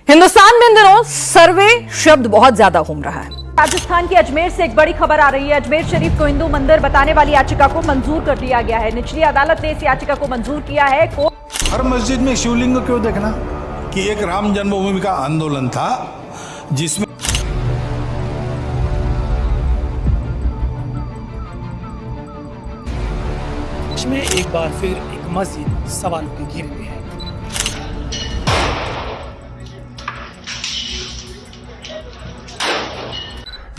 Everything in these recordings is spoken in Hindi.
हिंदुस्तान में इन दिनों सर्वे शब्द बहुत ज्यादा घूम रहा है। राजस्थान के अजमेर से एक बड़ी खबर आ रही है। अजमेर शरीफ को हिंदू मंदिर बताने वाली याचिका को मंजूर कर लिया गया है। निचली अदालत ने इस याचिका को मंजूर किया है। हर मस्जिद में शिवलिंग को क्यों देखना कि एक राम जन्मभूमि का आंदोलन था जिसमें एक बार फिर एक मस्जिद सवालों के घेरे में है।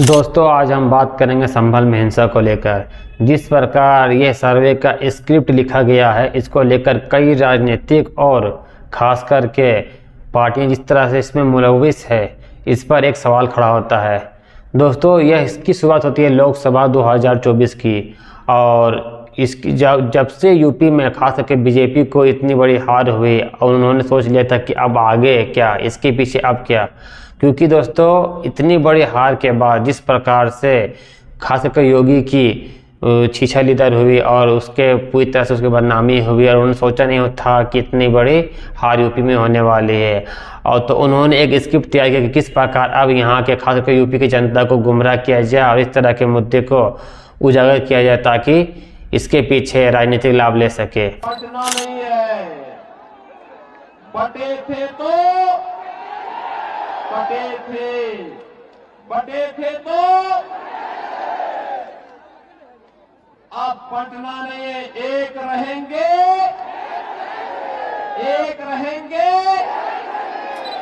दोस्तों, आज हम बात करेंगे संभल में हिंसा को लेकर। जिस प्रकार ये सर्वे का स्क्रिप्ट लिखा गया है, इसको लेकर कई राजनीतिक और खास करके पार्टियां जिस तरह से इसमें मुलविस है, इस पर एक सवाल खड़ा होता है। दोस्तों, यह इसकी शुरुआत होती है लोकसभा 2024 की, और इसकी जब से यूपी में खास करके बीजेपी को इतनी बड़ी हार हुई और उन्होंने सोच लिया था कि अब आगे क्या, इसके पीछे अब क्या। क्योंकि दोस्तों, इतनी बड़ी हार के बाद जिस प्रकार से खास करके योगी की छीछा लीदर हुई और उसके पूरी तरह से उसकी बदनामी हुई, और उन्होंने सोचा नहीं था कि इतनी बड़ी हार यूपी में होने वाली है। और तो उन्होंने एक स्क्रिप्ट तैयार किया कि किस प्रकार अब यहाँ के खास करके यूपी की जनता को गुमराह किया जाए और इस तरह के मुद्दे को उजागर किया जाए ताकि इसके पीछे राजनीतिक लाभ ले सके। पटना नहीं है, बटे थे तो अब पटना नहीं है, एक रहेंगे।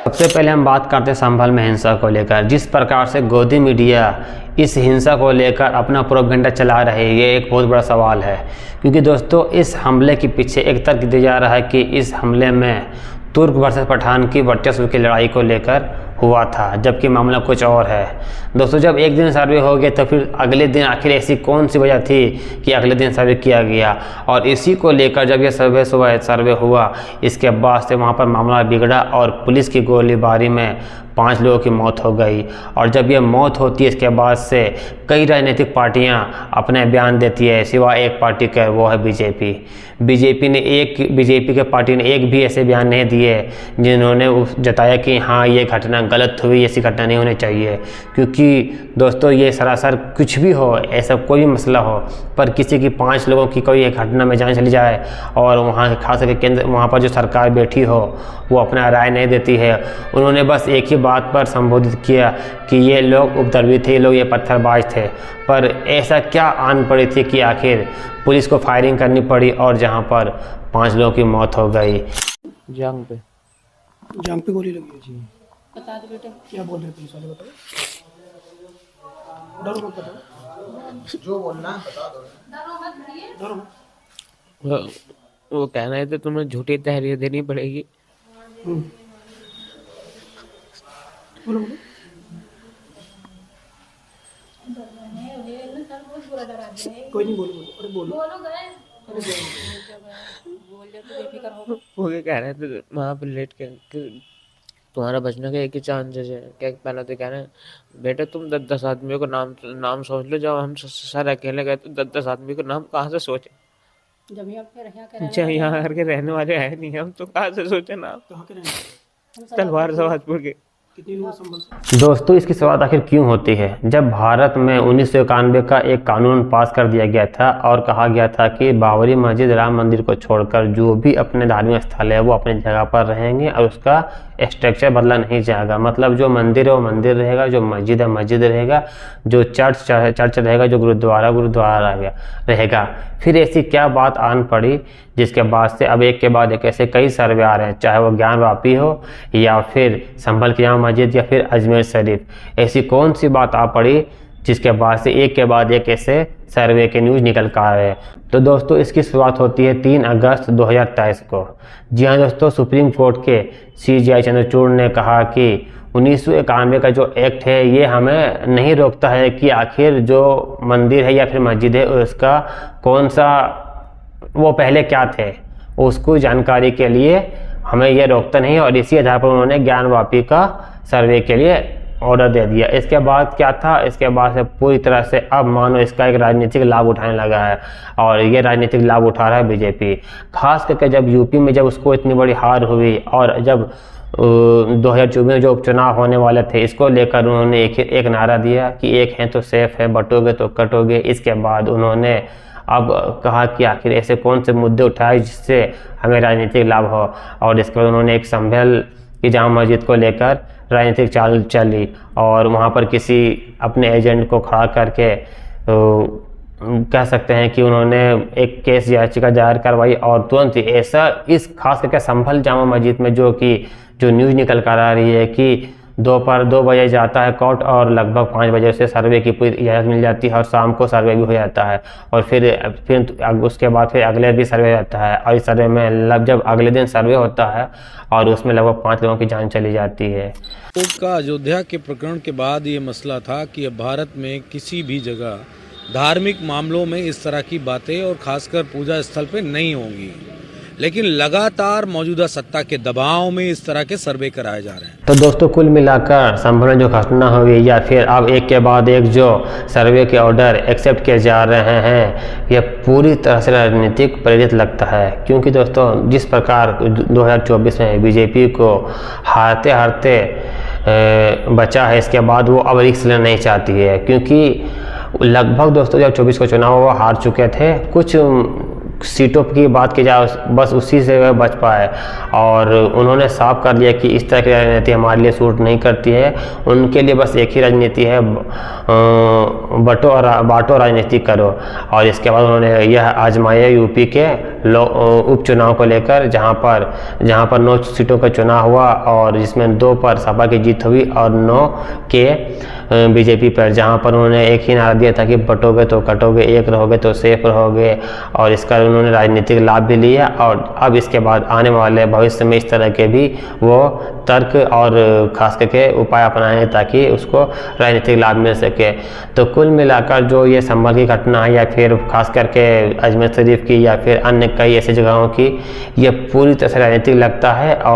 सबसे पहले हम बात करते हैं संभल में हिंसा को लेकर। जिस प्रकार से गोदी मीडिया इस हिंसा को लेकर अपना प्रोपेगेंडा चला रहे हैं, ये एक बहुत बड़ा सवाल है। क्योंकि दोस्तों, इस हमले के पीछे एक तर्क दिया जा रहा है कि इस हमले में तुर्क वर्सेस पठान की वर्चस्व की लड़ाई को लेकर हुआ था, जबकि मामला कुछ और है। दोस्तों, जब एक दिन सर्वे हो गया तो फिर अगले दिन आखिर ऐसी कौन सी वजह थी कि अगले दिन सर्वे किया गया, और इसी को लेकर जब यह सर्वे हुआ, इसके बाद से वहाँ पर मामला बिगड़ा और पुलिस की गोलीबारी में 5 लोगों की मौत हो गई। और जब यह मौत होती है, इसके बाद से कई राजनीतिक पार्टियां अपने बयान देती है, सिवाय एक पार्टी का, वो है बीजेपी के पार्टी ने एक भी ऐसे बयान नहीं दिए जिन्होंने जताया कि हाँ ये घटना गलत हुई, ऐसी घटना नहीं होनी चाहिए। क्योंकि दोस्तों, ये सरासर कुछ भी हो, ऐसा कोई भी मसला हो, पर किसी की 5 लोगों की कोई एक घटना में जान चली जाए और वहाँ खास करके केंद्र, वहाँ पर जो सरकार बैठी हो, वो अपना राय नहीं देती है। उन्होंने बस एक ही बात पर संबोधित किया कि ये लोग उपद्रवी थे, ये लोग ये पत्थरबाज थे। पर ऐसा क्या आन पड़ी थी कि आखिर पुलिस को फायरिंग करनी पड़ी और जहां पर 5 लोगों की मौत हो गई। जांग पे गोली लगी है जी। बता दो बेटा, क्या बोल रहे पुलिस वाले, बताओ। डरो मत, बताओ जो बोलना है बता दो। डरो मत। वो कह रहे थे तुम्हें झूठी तहरीर देनी पड़ेगी। बोलो। कोई नहीं, बोलो। अरे बोलो। वो क्या कह रहे थे वहाँ पर लेट के तुम्हारा बचने का एक ही चांस है। क्या पहले तो कह रहे हैं बेटे तुम 10 आदमियों को नाम सोच लो। जब हम सर अकेले गए तो 10 आदमी को नाम कहाँ से सोचे, जब यहाँ करके रहने वाले है नहीं, हम तो कहाँ से सोचे नाम। तलवार सवाजपुर के। दोस्तों, इसकी शुरुआत आखिर क्यों होती है? जब भारत में 1991 का एक कानून पास कर दिया गया था और कहा गया था कि बाबरी मस्जिद, राम मंदिर को छोड़कर जो भी अपने धार्मिक स्थल है वो अपने जगह पर रहेंगे और उसका स्ट्रक्चर बदला नहीं जाएगा। मतलब जो मंदिर है वो मंदिर रहेगा, जो मस्जिद है मस्जिद रहेगा, जो चर्च रहेगा, जो गुरुद्वारा रहेगा। फिर ऐसी क्या बात आन पड़ी जिसके बाद से अब एक के बाद एक ऐसे कई सर्वे आ रहे हैं, चाहे वो ज्ञानवापी हो या फिर संभल की जामा मस्जिद या फिर अजमेर शरीफ। ऐसी कौन सी बात आ पड़ी जिसके बाद से एक के बाद एक ऐसे सर्वे के न्यूज़ निकल कर आ रहे हैं। तो दोस्तों, इसकी शुरुआत होती है 3 अगस्त 2023 को। जी हाँ दोस्तों, सुप्रीम कोर्ट के CJI चंद्रचूड़ ने कहा कि 1991 का जो एक्ट है ये हमें नहीं रोकता है कि आखिर जो मंदिर है या फिर मस्जिद है उसका कौन सा, वो पहले क्या थे, उसको जानकारी के लिए हमें यह रोकता नहीं। और इसी आधार पर उन्होंने ज्ञानवापी का सर्वे के लिए ऑर्डर दे दिया। इसके बाद क्या था, इसके बाद से पूरी तरह से अब मानो इसका एक राजनीतिक लाभ उठाने लगा है, और ये राजनीतिक लाभ उठा रहा है बीजेपी। खास करके जब यूपी में जब उसको इतनी बड़ी हार हुई और जब 2024 में जो उपचुनाव होने वाले थे, इसको लेकर उन्होंने एक नारा दिया कि एक हैं तो सेफ है, बटोगे तो कटोगे। इसके बाद उन्होंने अब कहा कि आखिर ऐसे कौन से मुद्दे उठाए जिससे हमें राजनीतिक लाभ हो, और इसके बाद उन्होंने एक संभल की जामा मस्जिद को लेकर राजनीतिक चाल चली और वहाँ पर किसी अपने एजेंट को खड़ा करके कह सकते हैं कि उन्होंने एक केस याचिका दायर करवाई और तुरंत ही ऐसा इस खास करके संभल जामा मस्जिद में जो न्यूज़ निकल कर आ रही है कि दोपहर 2 बजे जाता है कोर्ट और लगभग 5 बजे से सर्वे की पूरी इजाज़त मिल जाती है और शाम को सर्वे भी हो जाता है, और फिर उसके बाद फिर अगले भी सर्वे होता है, और इस सर्वे में जब अगले दिन सर्वे होता है और उसमें लगभग 5 लोगों की जान चली जाती है। कोर्ट का अयोध्या के प्रकरण के बाद ये मसला था कि अब भारत में किसी भी जगह धार्मिक मामलों में इस तरह की बातें और खासकर पूजा स्थल पे नहीं होंगी, लेकिन लगातार मौजूदा सत्ता के दबाव में इस तरह के सर्वे कराए जा रहे हैं। तो दोस्तों, कुल मिलाकर संभल में जो घटना हुई या फिर अब एक के बाद एक जो सर्वे के ऑर्डर एक्सेप्ट किए जा रहे हैं, यह पूरी तरह से राजनीतिक प्रेरित लगता है, क्योंकि दोस्तों जिस प्रकार 2024 में बीजेपी को हारते हारते बचा है, इसके बाद वो अब रिस्क लेना नहीं चाहती है, क्योंकि लगभग दोस्तों जब 24 को चुनाव वो हार चुके थे, कुछ सीटों की बात की जाए बस उसी से वह बच पाए, और उन्होंने साफ कर दिया कि इस तरह की राजनीति हमारे लिए सूट नहीं करती है। उनके लिए बस एक ही राजनीति है, बांटो राजनीति करो। और इसके बाद उन्होंने यह आजमाया यूपी के उपचुनाव को लेकर, जहां पर 9 सीटों का चुनाव हुआ और जिसमें 2 पर सपा की जीत हुई और 9 के बीजेपी पर, जहां पर उन्होंने एक ही नारा दिया था कि बटोगे तो कटोगे, एक रहोगे तो सेफ रहोगे, और इसका उन्होंने राजनीतिक लाभ भी लिया। और अब इसके बाद आने वाले भविष्य में इस तरह के भी वो तर्क और खास करके उपाय अपनाएंगे ताकि उसको राजनीतिक लाभ मिल सके। तो कुल मिलाकर जो ये संभल की घटना है या फिर खास करके अजमेर शरीफ की या फिर अन्य कई ऐसी जगहों की, ये पूरी तरह से राजनीतिक लगता है। और